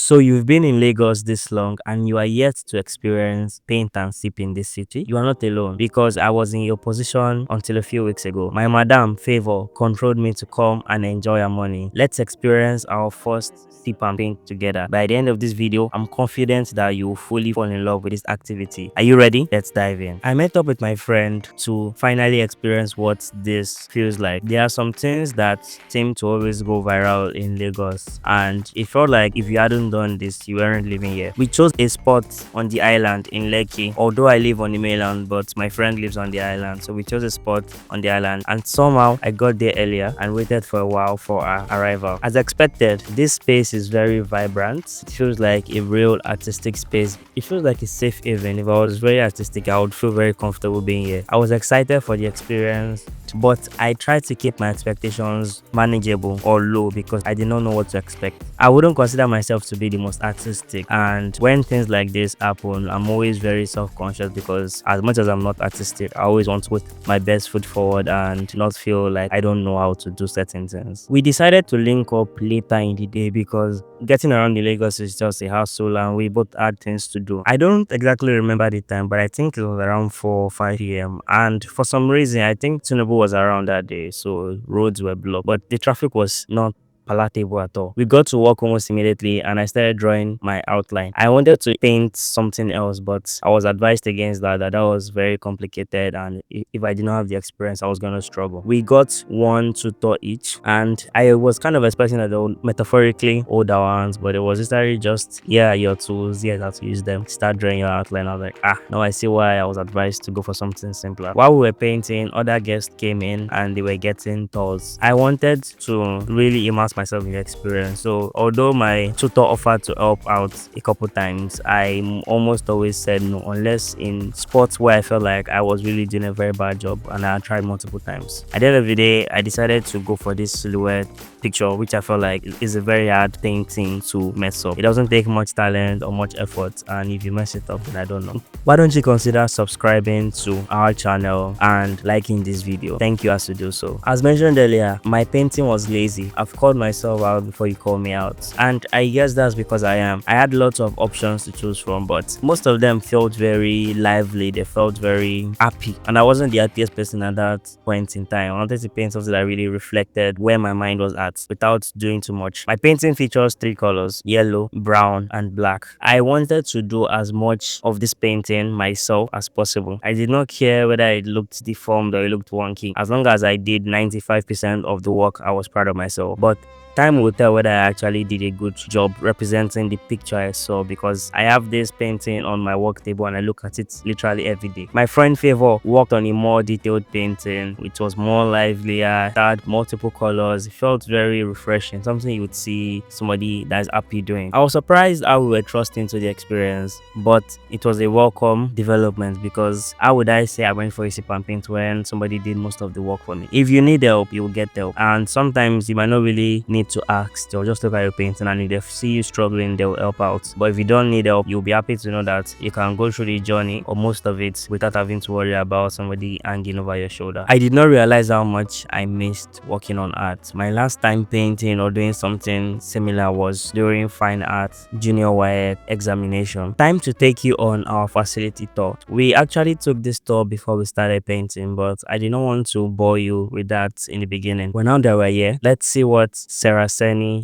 So you've been in Lagos this long and you are yet to experience paint and sip in this city? You are not alone because I was in your position until a few weeks ago. My madam favor controlled me to come and enjoy her money. Let's experience our first sip and paint together. By the end of this video, I'm confident that you will fully fall in love with this activity. Are you ready? Let's dive in. I met up with my friend to finally experience what this feels like. There are some things that seem to always go viral in Lagos, and it felt like if you hadn't done this, you weren't living here. We chose a spot on the island in Lekki, although I live on the mainland, but my friend lives on the island, so we chose a spot on the island, and somehow I got there earlier and waited for a while for our arrival. As expected, this space is very vibrant. It feels like a real artistic space. It feels like a safe haven. If I was very artistic, I would feel very comfortable being here. I was excited for the experience, but I tried to keep my expectations manageable or low because I did not know what to expect. I wouldn't consider myself to be the most artistic, and when things like this happen, I'm always very self-conscious because as much as I'm not artistic, I always want to put my best foot forward and not feel like I don't know how to do certain things. We decided to link up later in the day because getting around the Lagos is just a hassle and we both had things to do. I don't exactly remember the time, but I think it was around 4 or 5 p.m. and for some reason I think Tinubu was around that day, so roads were blocked, but the traffic was not palatable at all. We got to work almost immediately and I started drawing my outline. I wanted to paint something else, but I was advised against that that was very complicated, and if I did not have the experience, I was going to struggle. We got one tutor each, and I was kind of expecting that they would metaphorically hold our hands, but it was literally just, here are your tools, here's how to use them, start drawing your outline. I was like, now I see why I was advised to go for something simpler. While we were painting, other guests came in and they were getting tours. I wanted to really immerse myself in the experience, so although my tutor offered to help out a couple times, I almost always said no unless in spots where I felt like I was really doing a very bad job, and I tried multiple times. At the end of the day, I decided to go for this silhouette picture, which I felt like is a very hard painting to mess up. It doesn't take much talent or much effort, and if you mess it up, then I don't know. Why don't you consider subscribing to our channel and liking this video? Thank you as you do so. As mentioned earlier, my painting was lazy. I've called myself out before you call me out, and I guess that's because I am. I had lots of options to choose from, but most of them felt very lively. They felt very happy, and I wasn't the happiest person at that point in time. I wanted to paint something that really reflected where my mind was at without doing too much. My painting features 3 colors: yellow, brown, and black. I wanted to do as much of this painting myself as possible. I did not care whether it looked deformed or it looked wonky. As long as I did 95% of the work, I was proud of myself. But time will tell whether I actually did a good job representing the picture I saw, because I have this painting on my work table and I look at it literally every day. My friend Favor worked on a more detailed painting, which was more livelier, it had multiple colors. It felt very refreshing, something you would see somebody that's happy doing. I was surprised how we were trusting to the experience, but it was a welcome development, because how would I say I went for a sip and paint when somebody did most of the work for me? If you need help, you will get help, and sometimes you might not really need to ask. They'll just look at your painting, and if they see you struggling, they'll help out. But if you don't need help, you'll be happy to know that you can go through the journey or most of it without having to worry about somebody hanging over your shoulder. I did not realize how much I missed working on art. My last time painting or doing something similar was during fine art junior WAEC examination. Time to take you on our facility tour. We actually took this tour before we started painting, but I did not want to bore you with that in the beginning. But now that we're here, let's see what Seraseni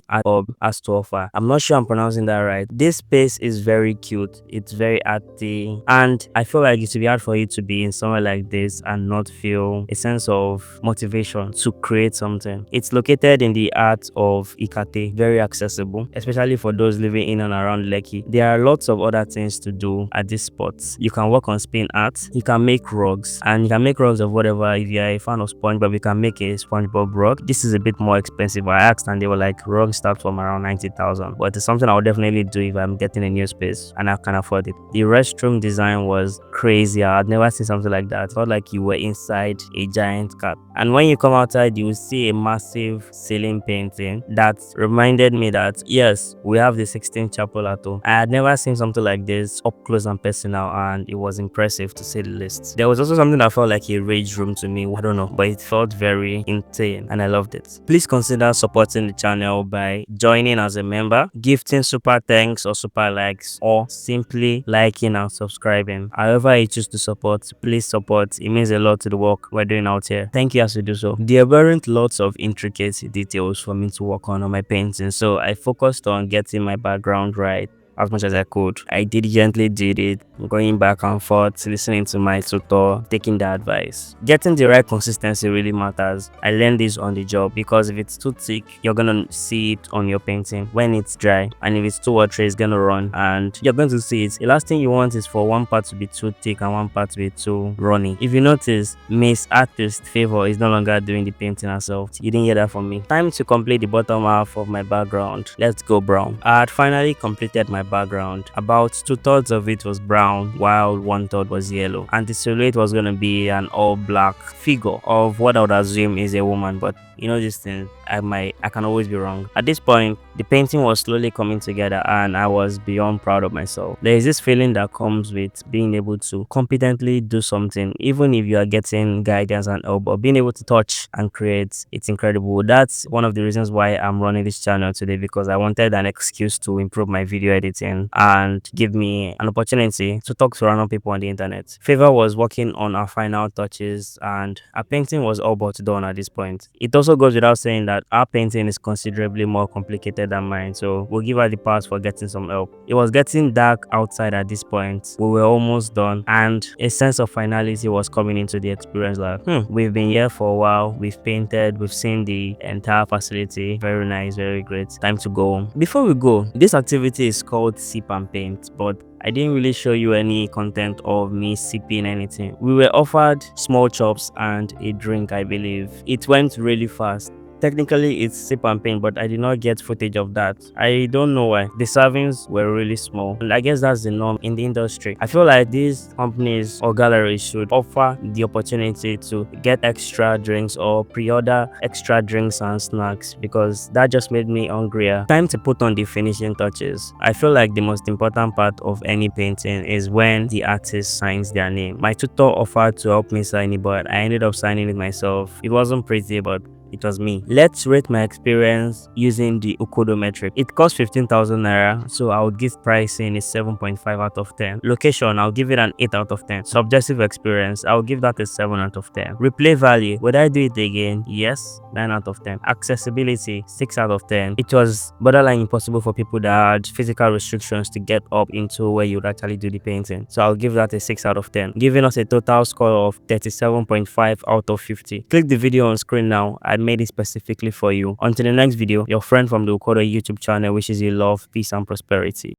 has to offer. I'm not sure I'm pronouncing that right. This space is very cute. It's very arty, and I feel like it would be hard for you to be in somewhere like this and not feel a sense of motivation to create something. It's located in the heart of Ikate, very accessible, especially for those living in and around Lekki. There are lots of other things to do at this spot. You can work on spin art, you can make rugs, and you can make rugs of whatever. If you're a fan of SpongeBob, you can make a SpongeBob rug. This is a bit more expensive. I asked and they were like, rugs start from around 90,000, but it's something I would definitely do if I'm getting a new space and I can afford it. The restroom design was crazy. I'd never seen something like that. It felt like you were inside a giant cat, and when you come outside, you will see a massive ceiling painting that reminded me that yes, we have the 16th chapel at home. I had never seen something like this up close and personal, and it was impressive to say the least. There was also something that felt like a rage room to me. I don't know, but it felt very insane and I loved it. Please consider supporting supporting the channel by joining as a member, gifting super thanks or super likes, or simply liking and subscribing. However you choose to support, please support. It means a lot to the work we're doing out here. Thank you as you do so. There weren't lots of intricate details for me to work on my painting, so I focused on getting my background right as much as I could. I diligently did it, going back and forth, listening to my tutor, taking the advice. Getting the right consistency really matters. I learned this on the job, because if it's too thick, you're gonna see it on your painting when it's dry, and if it's too watery, it's gonna run and you're going to see it. The last thing you want is for one part to be too thick and one part to be too runny. If you notice, Miss Artist Favor is no longer doing the painting herself. You didn't hear that from me. Time to complete the bottom half of my background. Let's go brown. I had finally completed my background. About 2/3 of it was brown while 1/3 was yellow, and the silhouette was going to be an all black figure of what I would assume is a woman, but you know these things, I can always be wrong. At this point, the painting was slowly coming together and I was beyond proud of myself. There is this feeling that comes with being able to competently do something, even if you are getting guidance and help, but being able to touch and create, it's incredible. That's one of the reasons why I'm running this channel today, because I wanted an excuse to improve my video editing and give me an opportunity to talk to random people on the internet. Favor was working on our final touches and our painting was all but done at this point. It also goes without saying that our painting is considerably more complicated than mine, so we'll give her the pass for getting some help. It was getting dark outside at this point. We were almost done and a sense of finality was coming into the experience, like we've been here for a while, we've painted, we've seen the entire facility. Very nice, very great. Time to go home. Before we go, this activity is called sip and paint, but I didn't really show you any content of me sipping anything. We were offered small chops and a drink, I believe. It went really fast. Technically it's sip and paint, but I did not get footage of that. I don't know why. The servings were really small, and I guess that's the norm in the industry. I feel like these companies or galleries should offer the opportunity to get extra drinks or pre-order extra drinks and snacks, because that just made me hungrier. Time to put on the finishing touches. I feel like the most important part of any painting is when the artist signs their name. My tutor offered to help me sign it, but I ended up signing it myself. It wasn't pretty, but it was me. Let's rate my experience using the odometric. It cost 15,000 naira, so I would give pricing a 7.5 out of 10. Location, I'll give it an 8 out of 10. Subjective experience, I'll give that a 7 out of 10. Replay value, would I do it again? Yes, 9 out of 10. Accessibility, 6 out of 10. It was borderline impossible for people that had physical restrictions to get up into where you would actually do the painting, so I'll give that a 6 out of 10, giving us a total score of 37.5 out of 50. Click the video on screen now. I made it specifically for you. Until the next video, your friend from the Ukodo YouTube channel wishes you love, peace and prosperity.